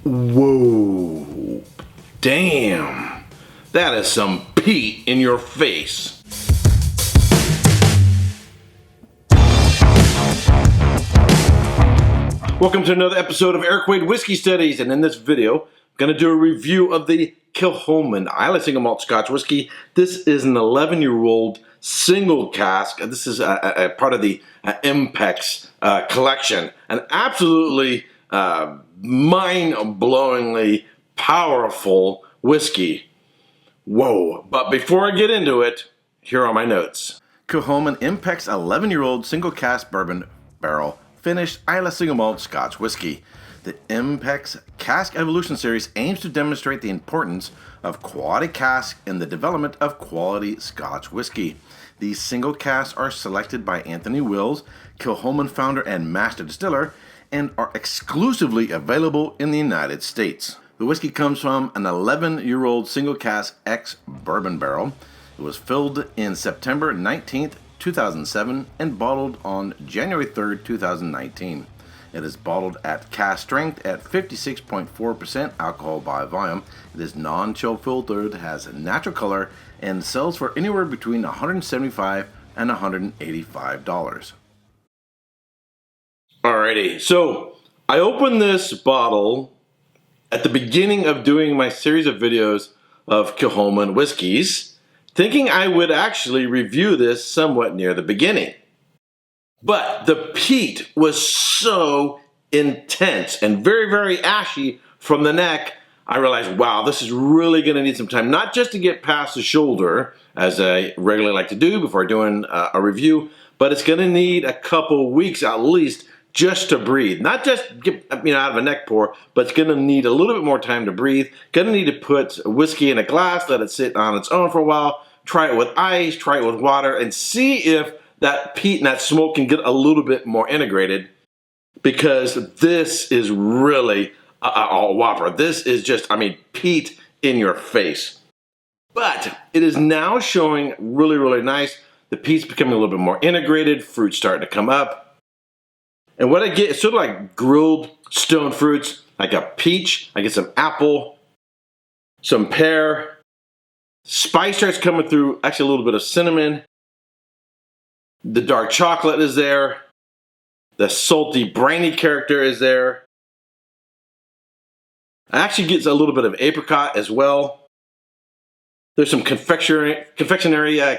Whoa, damn, that is some peat in your face. Welcome to another episode of Erik Whiskey Studies, and in this video, I'm going to do a review of the Kilchoman Islay Single Malt Scotch Whisky. This is an 11-year-old single cask. This is a part of the Impex collection. An absolutely mind-blowingly powerful whiskey. Whoa. But before I get into it, here are my notes. Kilchoman Impex 11-year-old single cask bourbon barrel finished Islay Single Malt Scotch Whisky. The Impex Cask Evolution Series aims to demonstrate the importance of quality cask in the development of quality Scotch whisky. These single casks are selected by Anthony Wills, Kilchoman founder and master distiller, and are exclusively available in the United States. The whiskey comes from an 11-year-old single cask Ex-Bourbon barrel. It was filled in September 19th, 2007 and bottled on January 3rd, 2019. It is bottled at Cask Strength at 56.4% alcohol by volume. It is non-chill filtered, has a natural color, and sells for anywhere between $175 and $185. Alrighty, so I opened this bottle at the beginning of doing my series of videos of Kilchoman whiskeys, thinking I would actually review this somewhat near the beginning. But the peat was so intense and very, very ashy from the neck, I realized, wow, this is really going to need some time, not just to get past the shoulder, as I regularly like to do before doing a review, but it's going to need a couple weeks at least just to breathe. Not just get out of a neck pour, but it's going to need a little bit more time to breathe. Going to need to put whiskey in a glass, let it sit on its own for a while, try it with ice, try it with water, and see if that peat and that smoke can get a little bit more integrated, because this is really a whopper. This is just, peat in your face. But it is now showing really, really nice. The peat's becoming a little bit more integrated. Fruit's starting to come up. And what I get is sort of like grilled stone fruits, like a peach. I get some apple, some pear. Spice starts coming through, actually a little bit of cinnamon. The dark chocolate is there. The salty, briny character is there. I actually get a little bit of apricot as well. There's some confectionery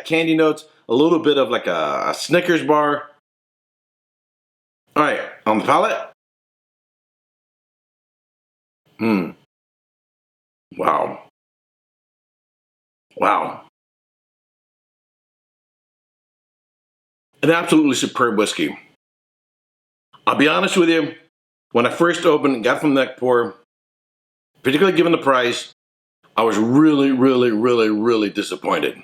candy notes, a little bit of like a Snickers bar. All right, on the palate. Wow. Wow. An absolutely superb whiskey. I'll be honest with you, when I first opened and got from the neck pour, particularly given the price, I was really, really, really, really disappointed.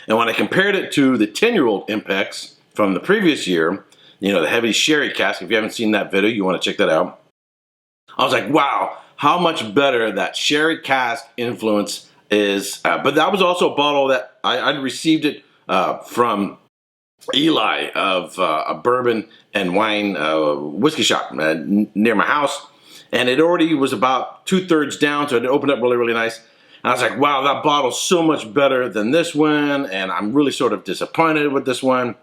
And when I compared it to the 10-year-old Impex from the previous year, the heavy sherry cask, if you haven't seen that video, you want to check that out. I was like, wow, how much better that sherry cask influence is. But that was also a bottle that I received it from Islay of a bourbon and wine whiskey shop near my house. And it already was about 2/3 down, so it opened up really, really nice. And I was like, wow, that bottle's so much better than this one, and I'm really sort of disappointed with this one.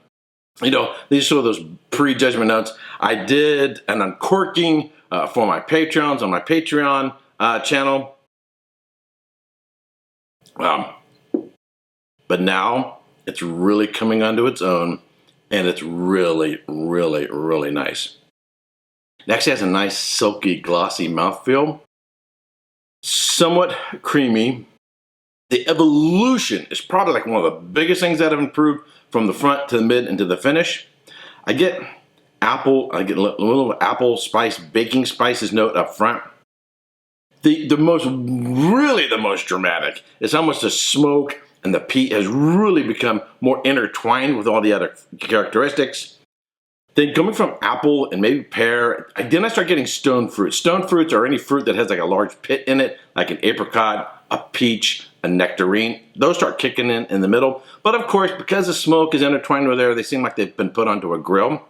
These are sort of those pre-judgment notes. I did an uncorking for my patrons on my Patreon channel. But now it's really coming onto its own, and it's really, really, really nice. It actually has a nice, silky, glossy mouthfeel. Somewhat creamy. The evolution is probably like one of the biggest things that have improved from the front to the mid and to the finish. I get apple, I get a little apple spice, baking spices note up front. The most dramatic is how much the smoke and the peat has really become more intertwined with all the other characteristics. Then coming from apple and maybe pear, then I start getting stone fruit. Stone fruits are any fruit that has like a large pit in it, like an apricot, a peach, a nectarine. Those start kicking in the middle. But of course, because the smoke is intertwined with there, they seem like they've been put onto a grill.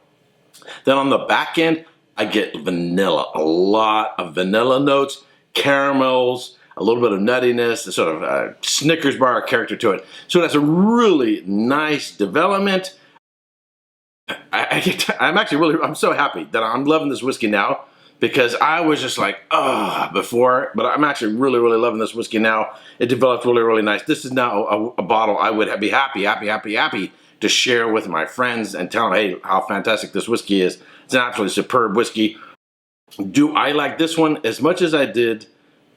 Then on the back end, I get vanilla, a lot of vanilla notes, caramels, a little bit of nuttiness, a sort of Snickers bar character to it. So it has a really nice development. I'm so happy that I'm loving this whiskey now, because I was just like, before, but I'm actually really, really loving this whiskey now. It developed really, really nice. This is now a bottle I would be happy to share with my friends and tell them, hey, how fantastic this whiskey is. It's an absolutely superb whiskey. Do I like this one as much as I did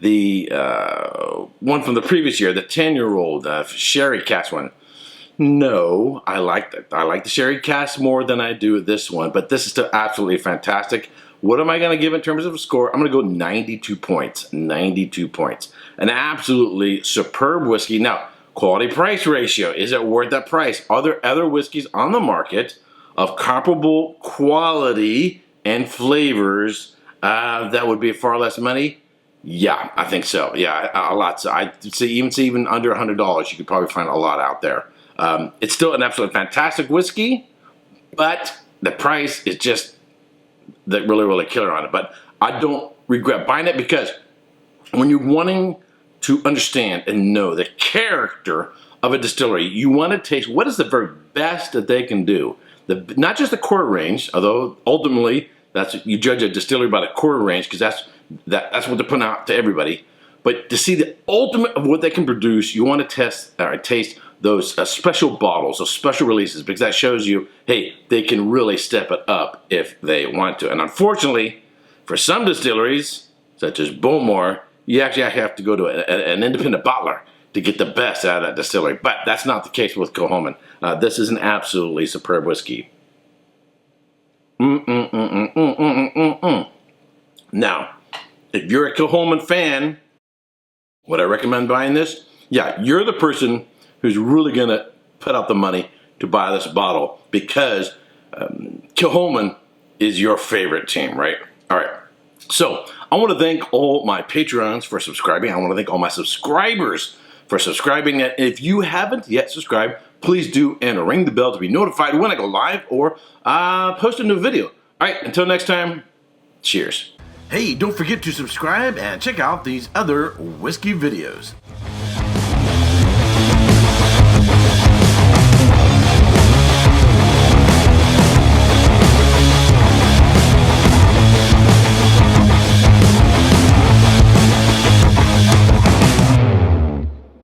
the one from the previous year, the 10-year-old sherry cask one? No, I like the sherry cask more than I do this one, but this is still absolutely fantastic. What am I going to give in terms of a score? I'm going to go 92 points. 92 points. An absolutely superb whiskey. Now, quality price ratio. Is it worth that price? Are there other whiskeys on the market of comparable quality and flavors that would be far less money? Yeah, I think so. Yeah, a lot. So I'd say even under $100, you could probably find a lot out there. It's still an absolutely fantastic whiskey, but the price is just the really, really killer on it. But I don't regret buying it, because when you're wanting to understand and know the character of a distillery, you want to taste what is the very best that they can do. Not just the core range, although ultimately you judge a distillery by the core range, because that's what they're putting out to everybody. But to see the ultimate of what they can produce, you want to taste those special bottles, those special releases, because that shows you, hey, they can really step it up if they want to. And unfortunately, for some distilleries, such as Bowmore, you actually have to go to an independent bottler to get the best out of that distillery. But that's not the case with Kilchoman. This is an absolutely superb whiskey. Now, if you're a Kilchoman fan, would I recommend buying this? Yeah, you're the person who's really going to put out the money to buy this bottle, because Kilchoman is your favorite team, right? All right. So I want to thank all my Patreons for subscribing. I want to thank all my subscribers for subscribing. And if you haven't yet subscribed, please do, and ring the bell to be notified when I go live or post a new video. All right, until next time, cheers. Hey, don't forget to subscribe and check out these other whiskey videos.